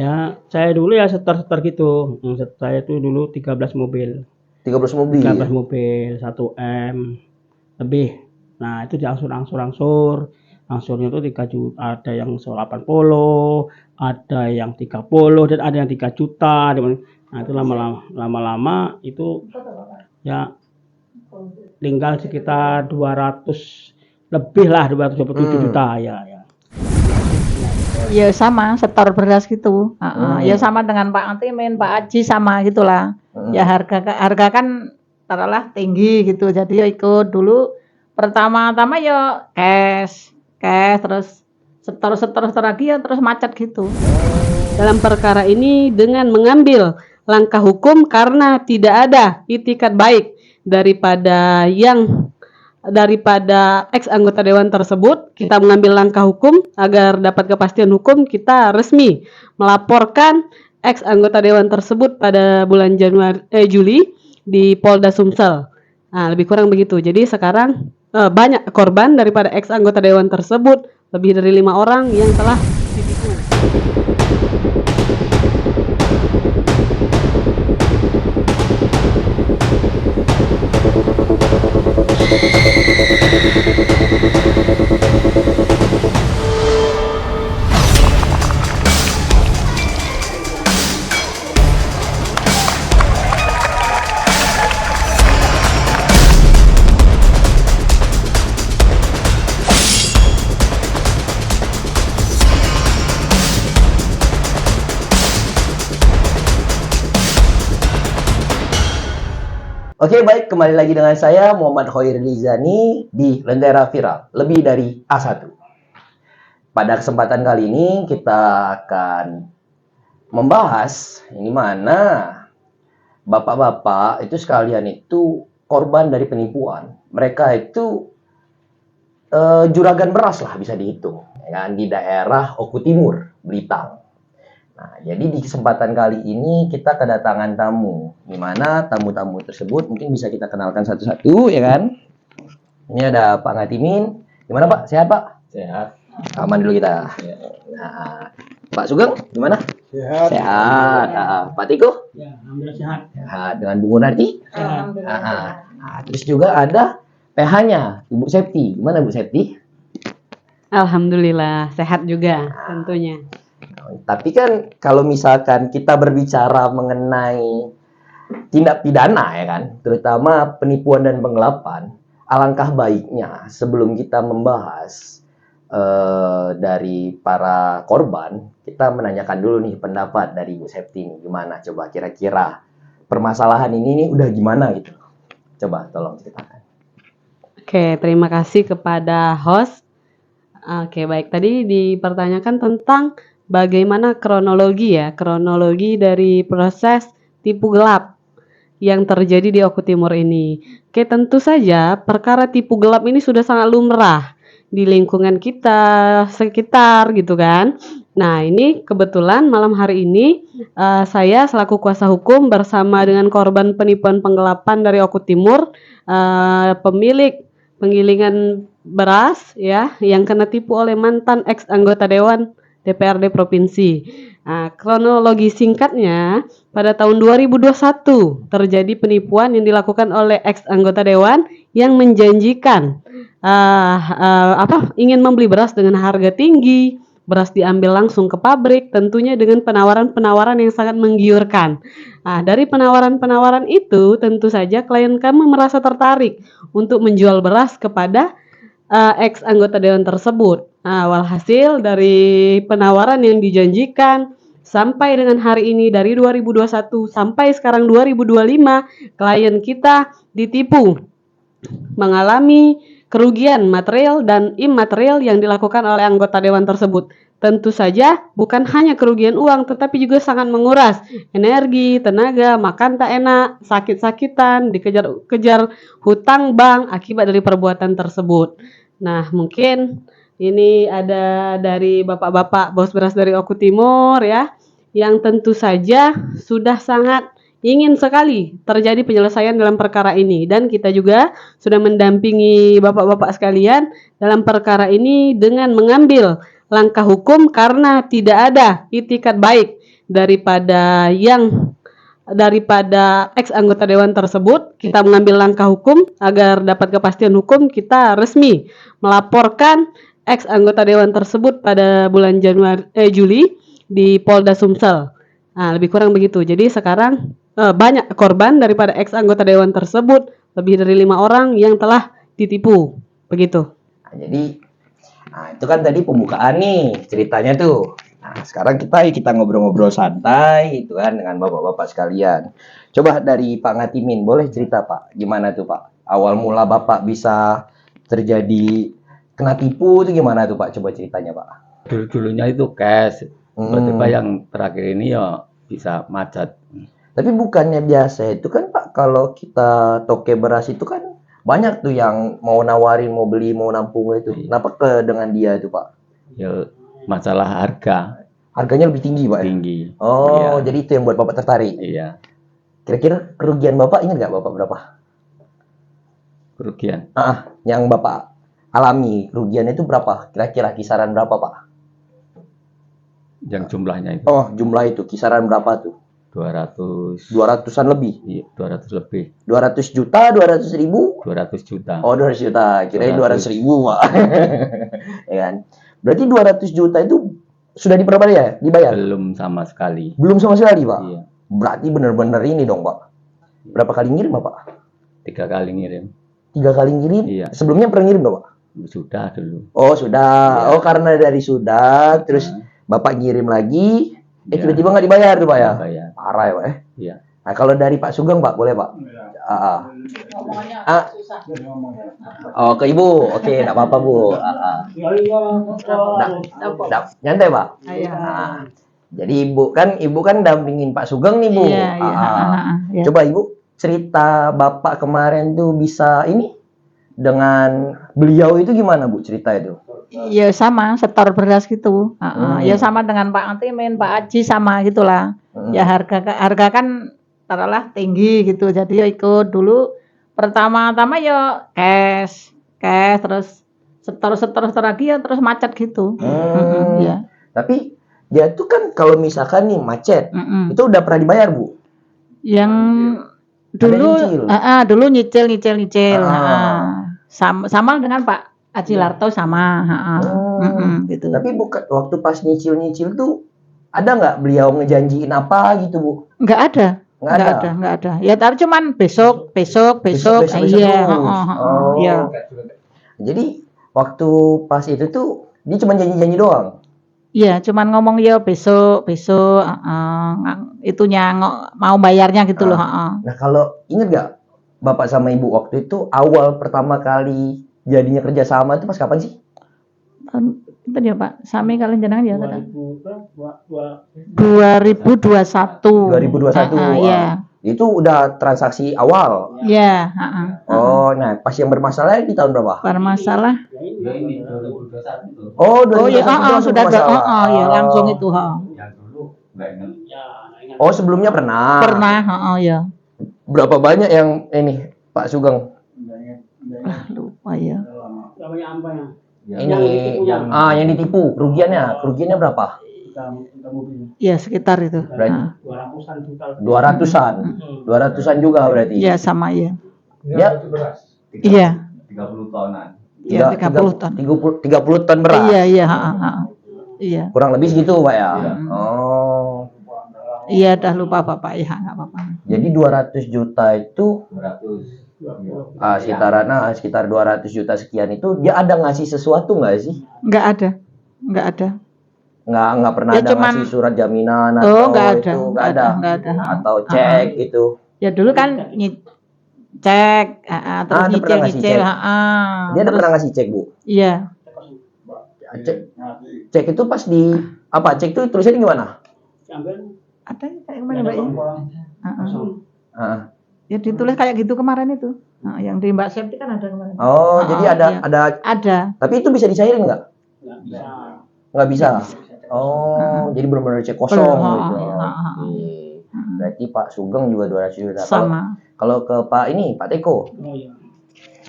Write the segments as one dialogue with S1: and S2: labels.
S1: Ya, saya dulu ya setor-setor gitu. Saya itu dulu 13 mobil.
S2: 13 mobil.
S1: 13 mobil, 1 M lebih. Nah, itu diangsur-angsur. Angsurnya itu 3 juta, ada yang 80, ada yang 30 dan ada yang 3 juta. Nah, itu lama-lama itu ya tinggal sekitar 200 lebih lah, 227 juta ya.
S3: Ya sama, setor beras gitu. Ya sama dengan Pak Antimin, Pak Aji sama gitulah. Ya harga kan taruhlah tinggi gitu. Jadi ya ikut dulu. Pertama-tama ya cash terus setor lagi ya terus macet gitu.
S4: Dalam perkara ini dengan mengambil langkah hukum karena tidak ada itikat baik daripada ex anggota dewan tersebut, kita mengambil langkah hukum agar dapat kepastian hukum. Kita resmi melaporkan ex anggota dewan tersebut pada bulan Juli di Polda Sumsel. Nah, lebih kurang begitu. Jadi sekarang banyak korban daripada ex anggota dewan tersebut, lebih dari 5 orang yang telah ditipu.
S2: Oke, baik, kembali lagi dengan saya Muhammad Khairil Izani di Lentera Viral, lebih dari A1. Pada kesempatan kali ini kita akan membahas ini mana bapak-bapak itu sekalian itu korban dari penipuan. Mereka itu juragan beras lah bisa dihitung, ya kan, di daerah Oku Timur, Blitar. Nah, jadi di kesempatan kali ini kita kedatangan tamu, di mana tamu-tamu tersebut mungkin bisa kita kenalkan satu-satu, ya kan? Ini ada Pak Ngatimin. Gimana Pak? Sehat Pak?
S1: Sehat.
S2: Aman dulu kita. Nah, Pak Sugeng, gimana?
S5: Sehat.
S2: Sehat. Pak Tiko?
S1: Ya, alhamdulillah sehat.
S2: Sehat. Dengan Bu Munarti?
S3: Alhamdulillah.
S2: Nah, terus juga ada PH-nya, Ibu Septi. Gimana Bu Septi?
S4: Alhamdulillah sehat juga tentunya.
S2: Tapi kan kalau misalkan kita berbicara mengenai tindak pidana ya kan, terutama penipuan dan penggelapan, alangkah baiknya sebelum kita membahas dari para korban, kita menanyakan dulu nih pendapat dari Bu Septi nih, gimana coba kira-kira permasalahan ini nih udah gimana gitu. Coba tolong ceritakan.
S4: Oke, terima kasih kepada host. Oke, baik. Tadi dipertanyakan tentang bagaimana kronologi dari proses tipu gelap yang terjadi di Oku Timur ini. Oke, tentu saja perkara tipu gelap ini sudah sangat lumrah di lingkungan kita sekitar gitu kan. Nah, ini kebetulan malam hari ini saya selaku kuasa hukum bersama dengan korban penipuan penggelapan dari Oku Timur, pemilik penggilingan beras ya yang kena tipu oleh mantan ex anggota dewan DPRD provinsi. Nah, kronologi singkatnya, pada tahun 2021 terjadi penipuan yang dilakukan oleh ex anggota dewan yang menjanjikan ingin membeli beras dengan harga tinggi. Beras diambil langsung ke pabrik, tentunya dengan penawaran-penawaran yang sangat menggiurkan. Nah, dari penawaran-penawaran itu, tentu saja klien kami merasa tertarik untuk menjual beras kepada ex anggota dewan tersebut. Nah, walhasil dari penawaran yang dijanjikan sampai dengan hari ini dari 2021 sampai sekarang 2025, klien kita ditipu, mengalami kerugian material dan imaterial yang dilakukan oleh anggota dewan tersebut. Tentu saja bukan hanya kerugian uang, tetapi juga sangat menguras energi, tenaga, makan tak enak, sakit-sakitan, dikejar-kejar hutang bank akibat dari perbuatan tersebut. Nah, mungkin ini ada dari bapak-bapak bos beras dari Oku Timur ya, yang tentu saja sudah sangat ingin sekali terjadi penyelesaian dalam perkara ini, dan kita juga sudah mendampingi bapak-bapak sekalian dalam perkara ini dengan mengambil langkah hukum karena tidak ada itikat baik daripada ex anggota dewan tersebut, kita mengambil langkah hukum agar dapat kepastian hukum. Kita resmi melaporkan ex anggota dewan tersebut pada bulan Juli di Polda Sumsel. Nah, lebih kurang begitu. Jadi sekarang banyak korban daripada ex anggota dewan tersebut, lebih dari 5 orang yang telah ditipu. Begitu.
S2: Nah, jadi itu kan tadi pembukaan nih ceritanya tuh. Nah, sekarang kita ngobrol-ngobrol santai gitu kan dengan bapak-bapak sekalian. Coba dari Pak Ngatimin, boleh cerita Pak, gimana tuh Pak? Awal mula Bapak bisa terjadi kena tipu itu gimana tuh Pak? Coba ceritanya Pak.
S5: Dulunya itu cash, tiba-tiba yang terakhir ini ya bisa macet.
S2: Tapi bukannya biasa itu kan Pak, kalau kita toke beras itu kan banyak tuh yang mau nawarin, mau beli, mau nampung itu. Kenapa dengan dia itu Pak?
S5: Ya masalah harga
S2: Harganya lebih tinggi Pak ya?
S5: tinggi.
S2: Oh,
S5: Iya.
S2: jadi itu yang buat Bapak tertarik.
S5: Iya,
S2: Kira-kira kerugian Bapak ingat nggak Bapak berapa?
S5: kerugian.
S2: Yang Bapak alami kerugian itu berapa? Kira-kira kisaran berapa Pak?
S5: Yang jumlahnya itu
S2: Oh, jumlah itu kisaran berapa tuh?
S5: 200.
S2: 200-an lebih.
S5: Iya, 200 lebih.
S2: 200 juta, 200 ribu?
S5: 200 juta.
S2: Oh, 200 juta. Kirain 200 ribu Pak. Ya kan? Berarti 200 juta itu sudah dibayar? Dibayar?
S5: Belum sama sekali.
S2: Belum sama sekali Pak?
S5: Iya,
S2: Berarti benar-benar ini dong Pak. Berapa kali ngirim Bapak?
S5: 3 kali ngirim.
S2: 3 kali ngirim?
S5: Iya.
S2: Sebelumnya pernah ngirim nggak Pak?
S5: Sudah dulu.
S2: Oh sudah.
S5: Iya.
S2: Oh karena dari sudah, terus Bapak ngirim lagi,
S5: Iya.
S2: tiba-tiba nggak dibayar tuh Pak ya?
S5: Nggak bayar.
S2: Parah ya Pak ya?
S5: Iya.
S2: Nah kalau dari Pak Sugeng Pak, boleh Pak? Oh ke Ibu, oke, nggak apa-apa Bu. Nyantai Pak.
S3: Iya.
S2: Jadi Ibu kan dampingin Pak Sugeng nih Bu.
S3: Iya, iya. Iya.
S2: Coba Ibu cerita Bapak kemarin tuh bisa ini dengan beliau itu gimana Bu cerita itu?
S3: Ya sama, setor beras gitu. Ya sama dengan Pak Antimin, Pak Aji sama gitulah. Ya harga kan taruhlah tinggi gitu. Jadi ya ikut dulu pertama-tama ya cash terus setor lagi ya terus macet gitu. Ya.
S2: Tapi dia tuh kan kalau misalkan nih macet, itu udah pernah dibayar Bu?
S3: Yang
S2: Ada
S3: dulu
S2: nyicil?
S3: nyicil. Sama dengan Pak Aji Larto sama. Gitu.
S2: Tapi bukan waktu pas nyicil tuh ada nggak beliau ngejanjiin apa gitu Bu?
S3: Nggak ada. Ya tapi cuman besok. Iya. Iya.
S2: Jadi waktu pas itu tuh dia cuma janji-janji doang.
S3: Iya, cuman ngomong ya besok, itunya mau bayarnya gitu loh.
S2: Nah kalau inget nggak Bapak sama Ibu waktu itu awal pertama kali jadinya kerjasama itu pas kapan sih?
S3: Itu dia Pak, sami kalian jenengan ya kata.
S2: 2021.
S3: 2021. Iya.
S2: Itu udah transaksi awal.
S3: Iya.
S2: Oh, nah pas yang bermasalah di tahun berapa?
S3: Bermasalah.
S5: Ya ini 2021.
S2: Oh,
S3: iya, sudah ya langsung itu.
S5: Yang dulu nggak ingat.
S2: Oh, sebelumnya pernah.
S3: Ya.
S2: Berapa banyak yang ini Pak Sugeng?
S3: Lupa ya.
S2: Yang ditipu. Kerugiannya berapa?
S3: Ya sekitar itu.
S2: Berarti 200-an juga berarti.
S3: Iya sama ya.
S2: Ya.
S3: Iya.
S5: 30 tonan.
S3: Iya 30 ton.
S2: 30 ton beras.
S3: Iya. Iya.
S2: Kurang lebih segitu Pak ya.
S5: Iya.
S2: Oh.
S3: Iya dah lupa Bapak ya, nggak apa-apa.
S2: Jadi 200 juta itu
S5: 200.
S2: sekitar 200 juta sekian itu dia ada ngasih sesuatu nggak sih?
S3: Nggak ada.
S2: Nggak pernah
S3: Ya,
S2: ada ngasih surat jaminan atau
S3: nggak ada.
S2: itu nggak ada. Atau cek gitu.
S3: Ya dulu kan cek, terus
S2: Dia pernah ngasih
S3: nyicil.
S2: cek. Dia ada pernah ngasih cek Bu.
S3: Iya.
S2: Cek itu pas di apa? Cek itu tulisannya gimana?
S3: Ada kayak kemarin Mbak ya? Ya ditulis kayak gitu kemarin itu. Yang di Mbak Septi kan ada kemarin.
S2: Oh, jadi ada.
S3: Ada.
S2: Tapi itu bisa disairin nggak? Nggak bisa. Oh, jadi benar-benar cek kosong gitu. Oke. Berarti Pak Sugeng juga 200 juta.
S3: Sama.
S2: Kalau ke Pak Teko.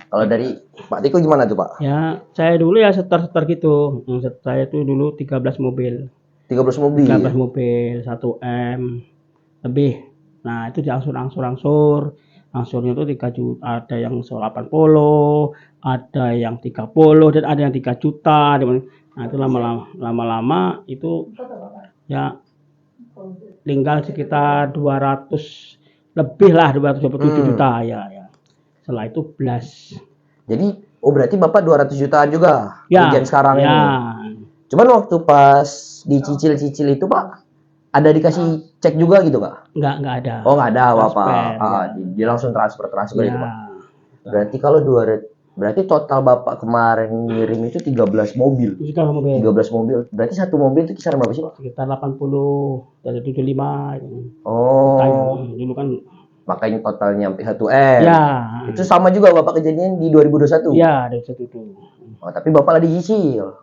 S2: Kalau dari Pak Teko gimana tuh Pak?
S1: Ya, saya dulu ya setor gitu. Saya tuh dulu 13 mobil.
S2: 13 mobil.
S1: 13 mobil, 1 M lebih. Nah, itu diangsur-angsur. Angsurnya itu 3 juta, ada yang 80, ada yang 30, dan ada yang 3 juta. Nah, itu lama-lama itu ya tinggal sekitar 200 lebih lah, 227 juta ya. Setelah itu blast.
S2: Jadi, berarti Bapak 200 jutaan juga
S1: Ya,
S2: kerugian sekarang
S1: ya.
S2: ini. Cuman waktu pas dicicil-cicil itu Pak, ada dikasih cek juga gitu Pak?
S1: Nggak ada.
S2: Oh nggak ada Bapak.
S1: Transfer,
S2: Dia langsung transfer
S1: ya.
S2: itu Pak. Berarti kalau berarti total Bapak kemarin ngirim itu 13 mobil.
S1: Sekitar mobil.
S2: 13 mobil. Berarti satu mobil itu kisaran berapa sih Pak?
S1: Sekitar 80 dari 75.
S2: Oh,
S1: Dulu kan.
S2: makanya totalnya sampai 1 M.
S1: Ya.
S2: Itu sama juga Bapak kejadian di 2021?
S1: Ya, dari situ tuh.
S2: Oh, tapi Bapak lagi dicicil.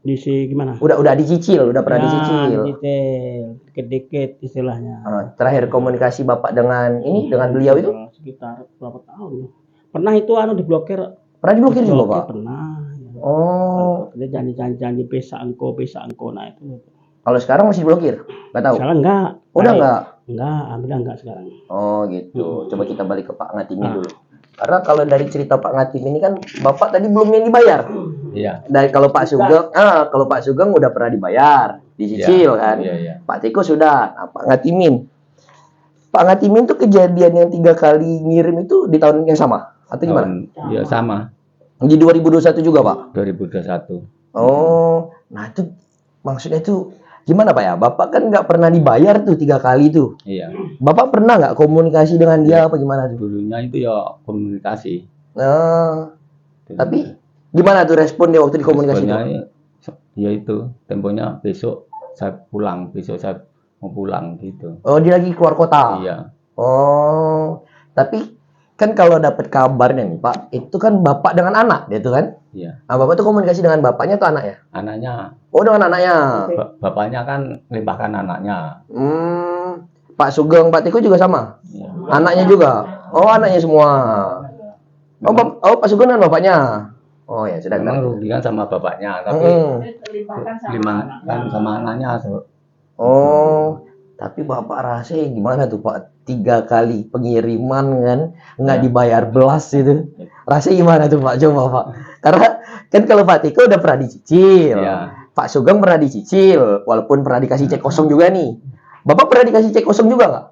S1: Gimana?
S2: Udah dicicil, udah pernah dicicil.
S1: Dicicil, dikit-dikit istilahnya.
S2: Terakhir komunikasi Bapak dengan beliau itu?
S1: Sekitar berapa tahun ya? Pernah itu diblokir.
S2: Pernah diblokir juga Pak?
S1: Pernah.
S2: Oh.
S1: Dia janji bisa engkau. Nah itu.
S2: Kalau sekarang masih diblokir? Nggak tahu?
S1: Sekarang enggak.
S2: Udah enggak?
S1: Enggak, alhamdulillah enggak sekarang.
S2: Oh gitu. Coba kita balik ke Pak Ngatimin dulu. Karena kalau dari cerita Pak Ngatim ini kan Bapak tadi belum yang dibayar.
S5: Iya.
S2: Dari kalau Pak Sugeng udah pernah dibayar, dicicil kan.
S5: Iya.
S2: Pak Tiko sudah. Nah, Pak Ngatimin tuh kejadian yang 3 kali ngirim itu di tahun yang sama atau gimana?
S5: Iya sama.
S2: Di 2021 juga Pak.
S5: 2021.
S2: Oh, nah itu maksudnya itu gimana Pak ya? Bapak kan nggak pernah dibayar tuh 3 kali tuh.
S5: Iya.
S2: Bapak pernah nggak komunikasi dengan dia apa gimana tuh?
S5: Dulunya itu ya komunikasi.
S2: Nah, tapi gimana tuh respon dia waktu dikomunikasi itu?
S5: Responnya ya itu, temponya besok saya mau pulang gitu.
S2: Oh, dia lagi keluar kota.
S5: Iya.
S2: Oh, tapi kan kalau dapat kabarnya nih Pak, itu kan Bapak dengan anak dia tuh kan?
S5: Iya.
S2: Nah, Bapak tuh komunikasi dengan bapaknya atau anaknya?
S5: Anaknya,
S2: Oh, dengan anaknya.
S5: bapaknya kan limpahkan anaknya.
S2: Pak Sugeng, Pak Tiko juga sama?
S5: Iya.
S2: Anaknya juga? Oh, anaknya semua. Oh, Pak Sugeng dan bapaknya? Oh ya, sudah.
S5: Memang rugikan sama bapaknya, tapi limpahkan sama anaknya.
S2: Oh, tapi Bapak rasanya gimana tuh Pak? 3 kali pengiriman kan nggak dibayar belas itu. Rasanya gimana tuh Pak? Coba Pak. Karena kan kalau Pak Tiko udah pernah dicicil.
S5: Iya.
S2: Pak Sugeng pernah dicicil, walaupun pernah dikasih cek kosong juga nih. Bapak pernah dikasih cek kosong juga nggak?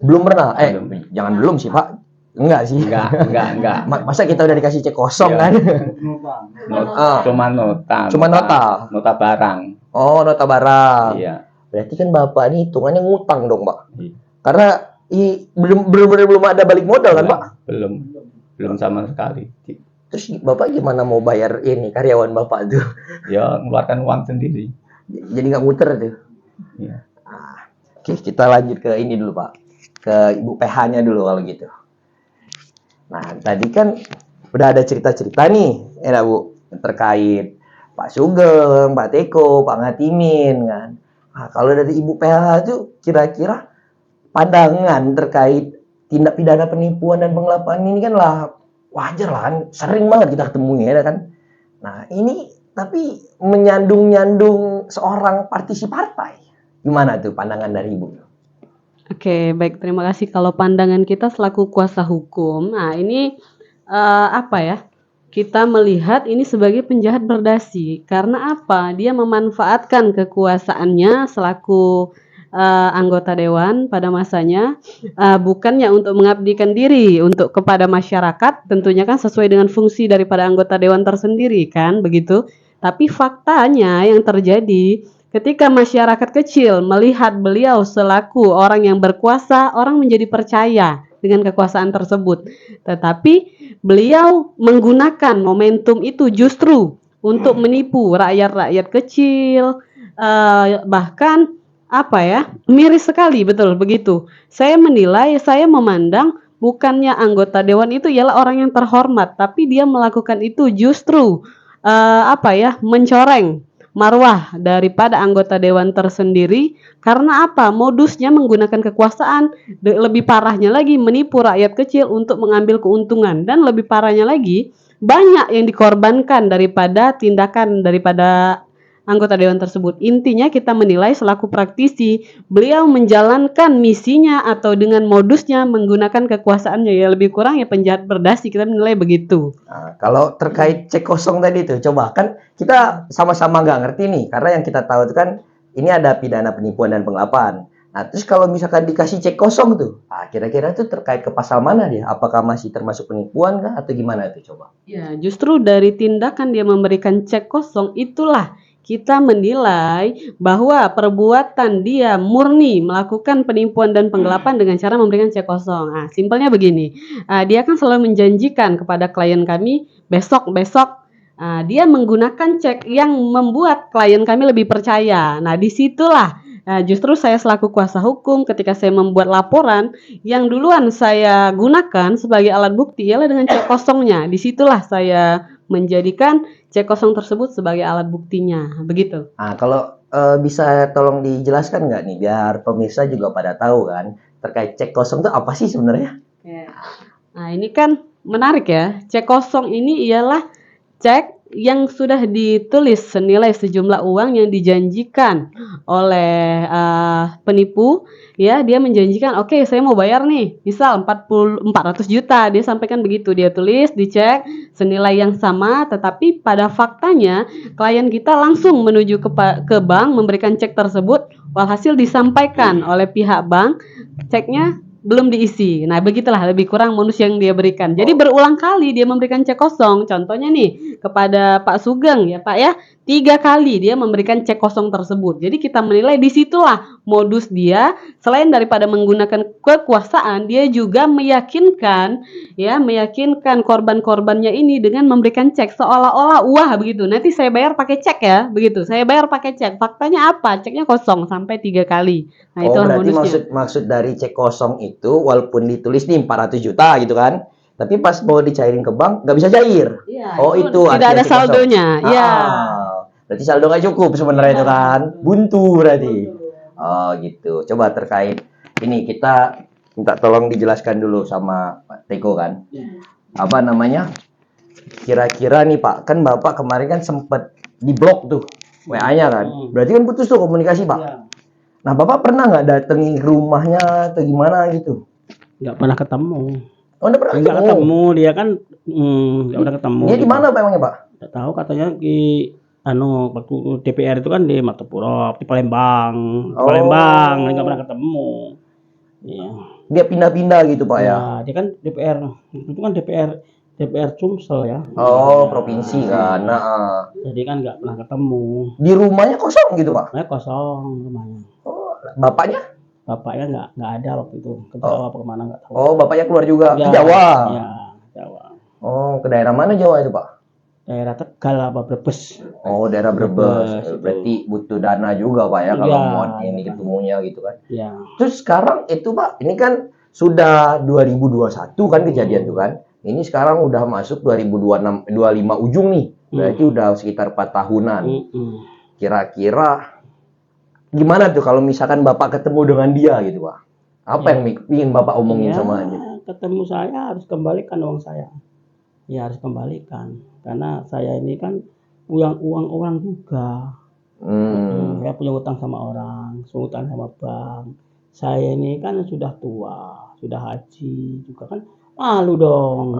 S2: Belum pernah.
S5: Belum.
S2: Jangan belum sih Pak. Enggak sih.
S5: Enggak.
S2: Masa kita udah dikasih cek kosong
S5: Iya.
S2: kan?
S5: Cuma nota.
S2: Cuma nota.
S5: Nota barang.
S2: Oh, nota barang.
S5: Iya.
S2: Berarti kan Bapak ini hitungannya ngutang dong, Pak.
S5: Iya.
S2: Karena belum ada balik modal kan, Pak?
S5: Belum sama sekali.
S2: Terus Bapak gimana mau bayar ini karyawan Bapak tuh?
S5: Ya mengeluarkan uang sendiri.
S2: Jadi nggak muter tuh.
S5: Iya.
S2: Oke, kita lanjut ke ini dulu, Pak. Ke Ibu PH-nya dulu kalau gitu. Nah, tadi kan udah ada cerita-cerita nih, ya Bu, terkait Pak Sugeng, Pak Teko, Pak Ngatimin kan. Nah, kalau dari Ibu PH itu kira-kira pandangan terkait tindak pidana penipuan dan penggelapan ini kan lah wajar lah kan, sering banget kita ketemu ya kan. Nah, ini tapi menyandung-nyandung seorang partisi partai. Gimana tuh pandangan dari Ibu?
S4: Oke, baik. Terima kasih. Kalau pandangan kita selaku kuasa hukum, nah ini apa ya? Kita melihat ini sebagai penjahat berdasi. Karena apa? Dia memanfaatkan kekuasaannya selaku anggota dewan pada masanya, bukannya untuk mengabdikan diri untuk kepada masyarakat, tentunya kan sesuai dengan fungsi daripada anggota dewan tersendiri kan, begitu. Tapi faktanya yang terjadi ketika masyarakat kecil melihat beliau selaku orang yang berkuasa, orang menjadi percaya dengan kekuasaan tersebut. Tetapi beliau menggunakan momentum itu justru untuk menipu rakyat-rakyat kecil, bahkan apa ya, miris sekali, betul begitu. Saya memandang bukannya anggota dewan itu ialah orang yang terhormat, tapi dia melakukan itu justru mencoreng marwah daripada anggota dewan tersendiri. Karena apa? Modusnya menggunakan kekuasaan, lebih parahnya lagi menipu rakyat kecil untuk mengambil keuntungan, dan lebih parahnya lagi banyak yang dikorbankan daripada tindakan daripada anggota dewan tersebut. Intinya kita menilai selaku praktisi, beliau menjalankan misinya atau dengan modusnya menggunakan kekuasaannya, ya lebih kurang ya penjahat berdasi, kita menilai begitu.
S2: Nah, kalau terkait cek kosong tadi tuh, coba kan kita sama-sama nggak ngerti nih, karena yang kita tahu itu kan ini ada pidana penipuan dan penggelapan. Nah, terus kalau misalkan dikasih cek kosong tuh, kira-kira tuh terkait ke pasal mana dia? Apakah masih termasuk penipuan kah atau gimana tuh coba?
S4: Ya, justru dari tindakan dia memberikan cek kosong itulah kita menilai bahwa perbuatan dia murni melakukan penipuan dan penggelapan dengan cara memberikan cek kosong. Nah, simpelnya begini, dia kan selalu menjanjikan kepada klien kami besok dia menggunakan cek yang membuat klien kami lebih percaya. Nah, disitulah justru saya selaku kuasa hukum ketika saya membuat laporan, yang duluan saya gunakan sebagai alat bukti ialah dengan cek kosongnya. Disitulah saya menjadikan cek kosong tersebut sebagai alat buktinya. Begitu.
S2: Nah, kalau bisa tolong dijelaskan nggak nih, biar pemirsa juga pada tahu kan, terkait cek kosong itu apa sih sebenarnya?
S4: Nah, ini kan menarik ya. Cek kosong ini ialah cek yang sudah ditulis senilai sejumlah uang yang dijanjikan oleh penipu, ya dia menjanjikan oke, saya mau bayar nih misal 400 juta, dia sampaikan begitu, dia tulis, dicek senilai yang sama, tetapi pada faktanya klien kita langsung menuju ke bank memberikan cek tersebut, walhasil disampaikan oleh pihak bank ceknya belum diisi. Nah, begitulah lebih kurang modus yang dia berikan. Jadi berulang kali dia memberikan cek kosong. Contohnya nih, kepada Pak Sugeng ya Pak ya, 3 kali dia memberikan cek kosong tersebut. Jadi kita menilai disitulah modus dia, selain daripada menggunakan kekuasaan, dia juga meyakinkan korban-korbannya ini dengan memberikan cek seolah-olah wah begitu. Nanti saya bayar pakai cek ya, begitu. Saya bayar pakai cek. Faktanya apa? Ceknya kosong sampai 3 kali. Nah, itulah
S2: berarti
S4: modusnya.
S2: maksud dari cek kosong itu walaupun ditulis nih 400 juta gitu kan, tapi pas mau dicairin ke bank nggak bisa cair.
S4: Ya,
S2: itu
S4: tidak ada
S2: artinya cek kosong.
S4: saldonya. Ya.
S2: Berarti saldo nggak cukup sebenarnya itu kan, buntu berarti. Oh gitu. Coba terkait ini kita minta tolong dijelaskan dulu sama Pak Teko kan. Apa namanya? Kira-kira nih Pak, kan Bapak kemarin kan sempat diblok tuh WA-nya kan. Berarti kan putus tuh komunikasi Pak. Nah, Bapak pernah nggak datengin rumahnya atau gimana gitu?
S1: Nggak pernah ketemu.
S2: Oh, udah pernah
S1: Nggak ketemu, dia kan nggak pernah ketemu.
S2: Dia di mana Pak emangnya Pak?
S1: Nggak tahu, katanya di waktu DPR itu kan di Martapura, di Palembang. Di Palembang, nggak pernah ketemu. Iya.
S2: Dia pindah-pindah gitu Pak ya?
S1: Ya, dia kan DPR. Itu kan DPR Sumsel ya.
S2: Provinsi kan. Nah,
S1: Jadi kan nggak pernah ketemu.
S2: di rumahnya kosong gitu Pak?
S1: Kosong rumahnya.
S2: Bapaknya?
S1: Bapaknya nggak ada waktu itu. Ke Jawa apa kemana nggak tahu.
S2: Bapaknya keluar juga ke
S1: Ya,
S2: Jawa.
S1: Ya, Jawa.
S2: Ke daerah mana Jawa itu Pak?
S1: Daerah Tegal apa Brebes.
S2: Daerah Brebes.
S1: Itu.
S2: Berarti butuh dana juga Pak ya kalau
S1: Ya,
S2: mau ini ketemunya gitu kan.
S1: Ya.
S2: Terus sekarang itu Pak, ini kan sudah 2021 kan kejadian tuh kan. Ini sekarang udah masuk 2026, 25 ujung nih. Berarti udah sekitar 4 tahunan. Kira-kira gimana tuh kalau misalkan Bapak ketemu dengan dia gitu Pak? Apa yang ingin Bapak omongin sama dia?
S1: Ketemu saya harus kembalikan uang saya. Ya harus kembalikan. Karena saya ini kan uang orang juga. Saya punya utang sama orang, utang sama bank. Saya ini kan sudah tua, sudah haji juga kan, malu dong.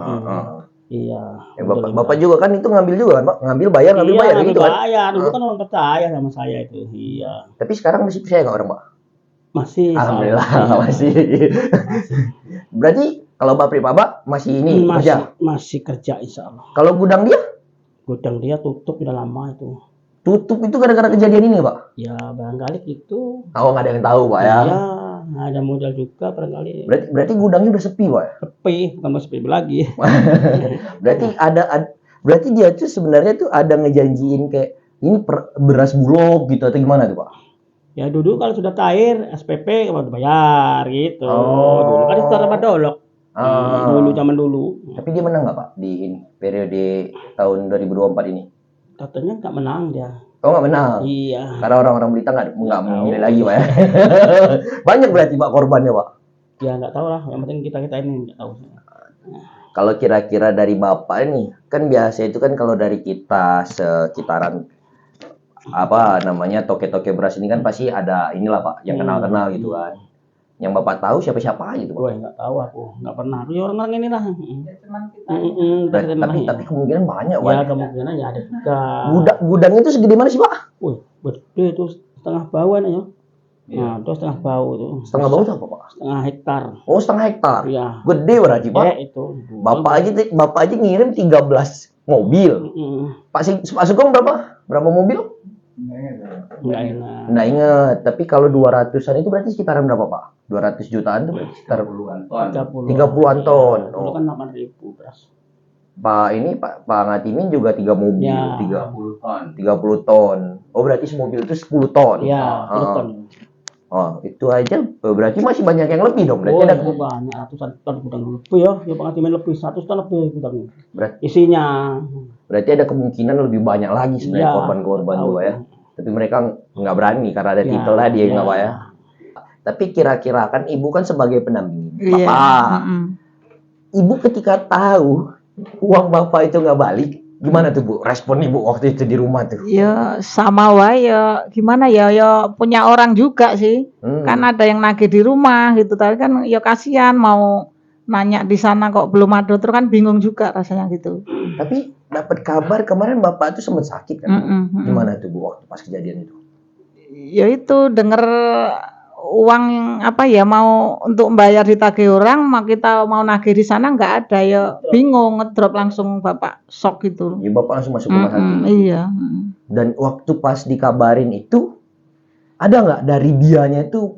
S1: Iya.
S2: Bapak juga kan itu ngambil juga kan Pak? Ngambil bayar gitu kan?
S1: Bayar, dulu kan orang percaya sama saya itu. Iya.
S2: Tapi sekarang masih percaya nggak orang Pak?
S1: Masih.
S2: Alhamdulillah masih. Berarti kalau pabrik Bapak masih ini kerja?
S1: Masih kerja insya Allah.
S2: Kalau gudang dia?
S1: Gudang dia tutup udah lama itu.
S2: Tutup itu gara-gara kejadian ini Pak?
S1: Ya barangkali gitu.
S2: Nggak ada yang tahu Pak ya?
S1: Iya, ada modal juga barangkali.
S2: Berarti gudangnya udah sepi Pak ya?
S1: Sepi, bukan mau sepi lagi.
S2: Berarti dia tuh sebenarnya tuh ada ngejanjiin kayak ini beras bulog gitu atau gimana tuh Pak?
S1: Ya dulu kalau sudah cair SPP kalau bayar gitu. Dulu kan itu sama dolok. Dulu zaman dulu.
S2: Tapi dia menang nggak Pak di ini periode tahun 2024 ini?
S1: Katanya nggak menang dia.
S2: Nggak menang.
S1: Iya.
S2: Karena orang-orang Blitar nggak memilih lagi Pak ya. Banyak berarti Pak korbannya Pak?
S1: Ya nggak tahu lah. Yang penting kita ini nggak tahu.
S2: Kalau kira-kira dari Bapak ini, kan biasa itu kan kalau dari kita sekitaran apa namanya toke-toke beras ini kan pasti ada inilah Pak yang kenal-kenal gitu kan. Yang Bapak tahu siapa-siapa gitu Pak?
S1: Gue nggak tahu aku, nggak pernah. Ya orang-orang ini lah.
S3: Cuman kita
S2: Tapi kemungkinan banyak
S1: ya
S2: Pak.
S1: kemungkinan ya ada juga.
S2: Gudangnya itu segede mana sih Pak?
S1: Wih, gede itu setengah bauan ya. Nah, itu setengah bau itu.
S2: Setengah bau itu apa Pak?
S1: Setengah hektar.
S2: Oh, setengah hektar.
S1: Ya.
S2: Gede berarti Pak.
S1: Itu.
S2: Bapak aja ngirim 13 mobil. Pak Sugeng berapa? Berapa mobil?
S1: Nggak enak.
S2: Nggak inget. Tapi kalau 200-an itu berarti sekitaran berapa Pak? 200 jutaan itu berarti sekitar
S5: 30-an ton.
S2: 30-an ton.
S1: Itu
S2: Oh.
S1: kan 8.000 beras.
S2: Pak Ngatimin juga 3 mobil,
S1: Ya.
S5: 30 ton.
S2: 30 ton. Oh, berarti semobil itu 10 ton.
S1: Ya,
S2: Ah.
S1: ton.
S2: Oh, itu aja berarti masih banyak yang lebih dong. Berarti
S1: Oh,
S2: ada
S1: itu banyak ratusan ton gudang lebih ya. Ya pengatiman lebih 100 ton lebih gudangnya.
S2: Berat-
S1: Isinya.
S2: berarti ada kemungkinan lebih banyak lagi sebenarnya
S1: Ya,
S2: korban-korban
S1: tahu.
S2: tuh Pak ya. Tapi mereka nggak berani karena ada
S1: Ya,
S2: titel tadi ya
S1: ya.
S2: nggak Pak ya. Tapi kira-kira kan Ibu kan sebagai pendamping
S3: Iya.
S2: Bapak. Ibu ketika tahu uang Bapak itu nggak balik, gimana tuh Bu? Respon Ibu waktu itu di rumah tuh?
S3: Ya sama wae ya gimana ya punya orang juga sih. Kan ada yang nagih di rumah gitu. Tapi kan ya kasihan mau nanya di sana kok belum ada terus kan bingung juga rasanya gitu.
S2: Tapi dapat kabar kemarin Bapak tuh sempat sakit kan? Gimana tuh Bu waktu pas kejadian itu?
S3: Ya itu denger uang apa ya mau untuk membayar ditagih orang kita mau nagih di sana nggak ada ya bingung ngedrop langsung Bapak shock gitu.
S2: Ya Bapak langsung masuk rumah sakit.
S3: Iya.
S2: Dan waktu pas dikabarin itu ada nggak dari dianya itu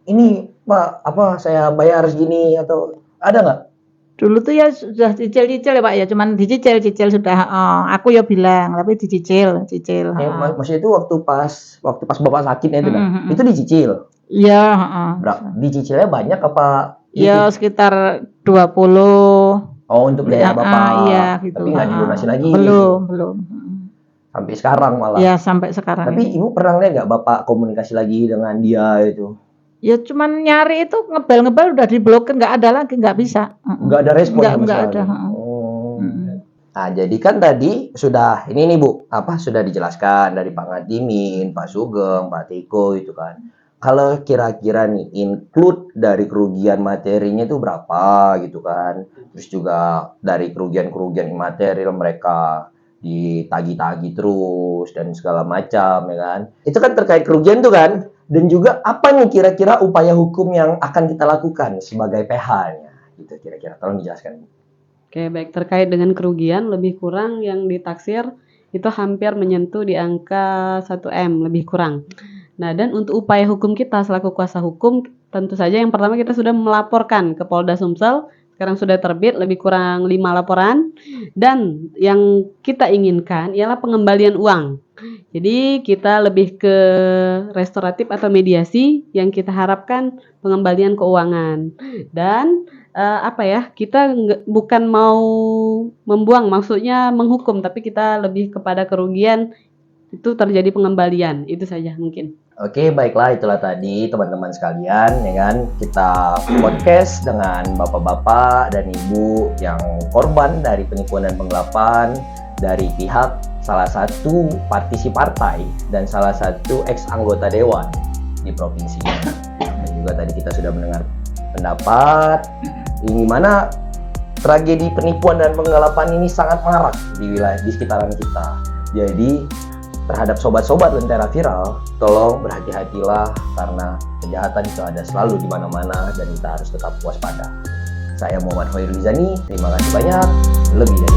S2: ini Pak apa saya bayar segini atau ada nggak?
S3: Dulu tuh ya sudah cicil-cicil ya Pak ya, cuman dicicil sudah. Aku ya bilang, tapi dicicil.
S2: Maksudnya itu waktu pas Bapak sakitnya itu kan? Itu dicicil.
S3: Iya.
S2: Dicicilnya banyak apa?
S3: Ya sekitar 20.
S2: Oh untuk biaya Bapak.
S3: Iya gitu.
S2: Tapi nggak dilunasi lagi.
S3: Belum.
S2: Sampai sekarang malah.
S3: Ya sampai sekarang.
S2: Tapi Ibu pernah lihat nggak Bapak komunikasi lagi dengan dia itu?
S3: Ya cuman nyari itu ngebel udah diblokir nggak ada lagi nggak bisa.
S2: Nggak ada respon sama
S3: Nggak
S2: sekali.
S3: ada.
S2: Oh. Nah jadi kan tadi sudah ini nih Bu apa sudah dijelaskan dari Pak Ngatimin, Pak Sugeng, Pak Tiko itu kan. Kalau kira-kira nih include dari kerugian materinya itu berapa gitu kan. Terus juga dari kerugian imaterial mereka ditagi-tagi terus dan segala macam ya kan. Itu kan terkait kerugian tuh kan. Dan juga apa nih kira-kira upaya hukum yang akan kita lakukan sebagai PH-nya gitu kira-kira tolong dijelaskan.
S4: Oke, baik, terkait dengan kerugian lebih kurang yang ditaksir itu hampir menyentuh di angka 1M lebih kurang. Nah, dan untuk upaya hukum kita selaku kuasa hukum tentu saja yang pertama kita sudah melaporkan ke Polda Sumsel. Sekarang sudah terbit lebih kurang 5 laporan dan yang kita inginkan ialah pengembalian uang. Jadi kita lebih ke restoratif atau mediasi yang kita harapkan pengembalian keuangan dan kita bukan mau membuang maksudnya menghukum tapi kita lebih kepada kerugian itu terjadi pengembalian itu saja mungkin.
S2: Oke, baiklah itulah tadi teman-teman sekalian ya kan kita podcast dengan bapak-bapak dan ibu yang korban dari penipuan dan penggelapan dari pihak salah satu partisi partai dan salah satu ex anggota dewan di provinsinya. Dan juga tadi kita sudah mendengar pendapat ini mana tragedi penipuan dan penggelapan ini sangat marak di wilayah di sekitaran kita. Jadi terhadap sobat-sobat Lentera Viral, tolong berhati-hatilah karena kejahatan itu ada selalu di mana-mana dan kita harus tetap waspada. Saya Muhammad Hoirul Zani, terima kasih banyak, lebih dari